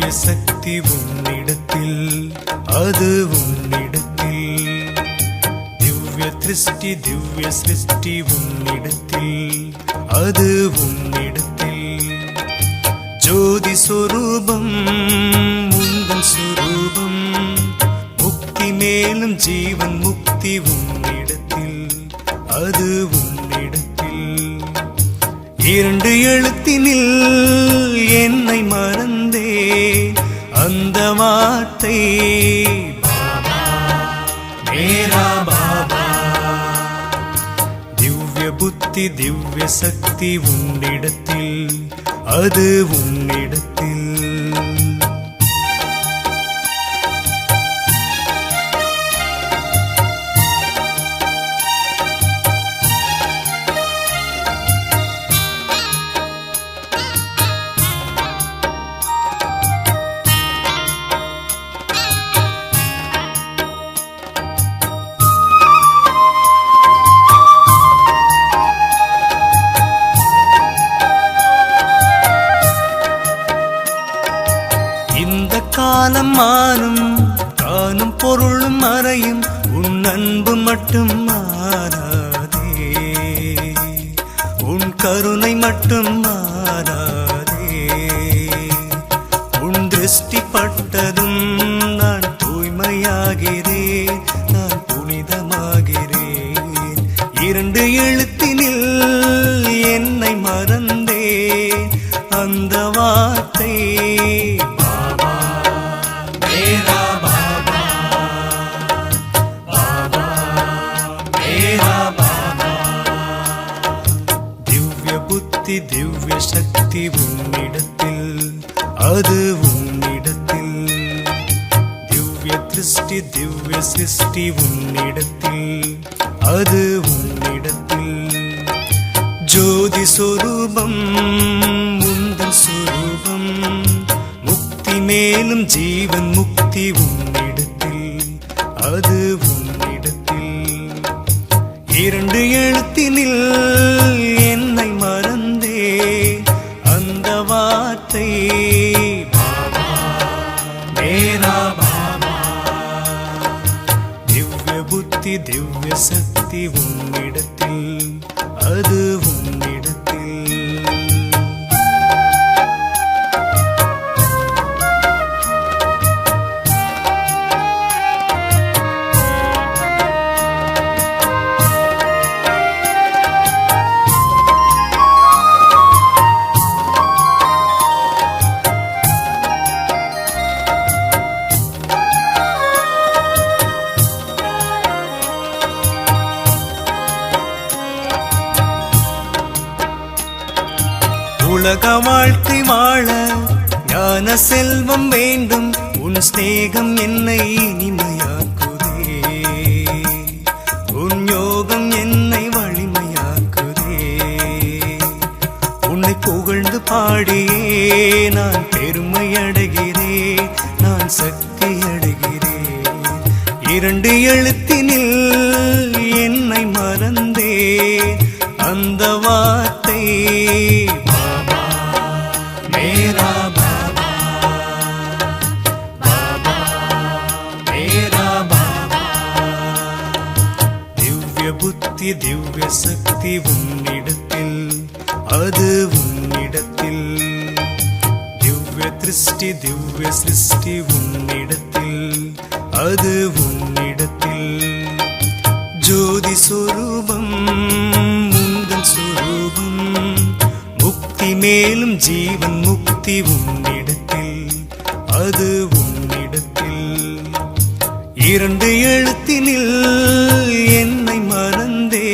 திவ்ய சக்தி உன்னிடத்தில், அது உன்னிடத்தில். திவ்ய திருஷ்டி திவ்ய சிருஷ்டி உன்னிடத்தில், அது உன்னிடத்தில். ஜோதி சொரூபம் உந்தன் சொரூபம், முக்தி மேலும் ஜீவன் முக்தி உன்னிடத்தில், அது உன்னிடத்தில். இரண்டு எழுத்தினில் என்னை மறந்தே அந்த வார்த்தை பாபா மேரா பாபா. திவ்ய புத்தி திவ்ய சக்தி உன்னிடத்தில், அது உன்னிடத்தில். காலம் மாறும் காணும் பொருளும் மறையும், உன் அன்பு மட்டும் மாறாதே, உன் கருணை மட்டும் மாறாதே. உன் திருஷ்டி பட்டதும் நான் தூய்மையாகிறேன், நான் புனிதமாகிறேன். இரண்டு எழுத்தினில் என்னை மறந்தே அந்த வார்த்தை மேரா பாபா பாபா மேரா பாபா. திவ்ய புத்தி திவ்ய சக்தி உன்னிடத்தில், அது உன்னிடத்தில். திவ்ய திருஷ்டி திவ்ய சிருஷ்டி உன்னிடத்தில், அது உன்னிடத்தில். ஜோதி சொரூபம் உந்தன் சொரூபம், மேலும் ஜீவன் முக்தி உன்னிடத்தில், அது உன்னிடத்தில். இரண்டு எழுத்தினில் என்னை மறந்தே அந்த வார்த்தை பாபா மேரா பாபா. திவ்ய புத்தி திவ்ய சக்தி உன்னிடத்தில், அது உன்னிடத்தில். உலக வாழ்க்கை வாழ ஞான செல்வம் வேண்டும், உன் ஸ்நேகம் என்னை இனிமையாக்குதே, உன் யோகம் என்னை வலிமையாக்குதே. உன்னை புகழ்ந்து பாடியே நான் பெருமை அடைகிறேன், நான் சக்தி அடைகிறேன். இரண்டு எழுத்தினில் என்னை மறந்தே அந்த வார்த்தை மேரா பாபா பாபா மேரா பாபா. திவ்ய புத்தி திவ்ய சக்தி உன்னிடத்தில், அது உன்னிடத்தில். திவ்ய திருஷ்டி திவ்ய சிருஷ்டி உன்னிடத்தில், அது உன்னிடத்தில். ஜோதி சொரூபம் உந்தன் சொரூபம், முக்தி மேலும் ஜீவன் முக்தி உன்னிடத்தில், அது உன்னிடத்தில். இரண்டு எழுத்தினில் என்னை மறந்தே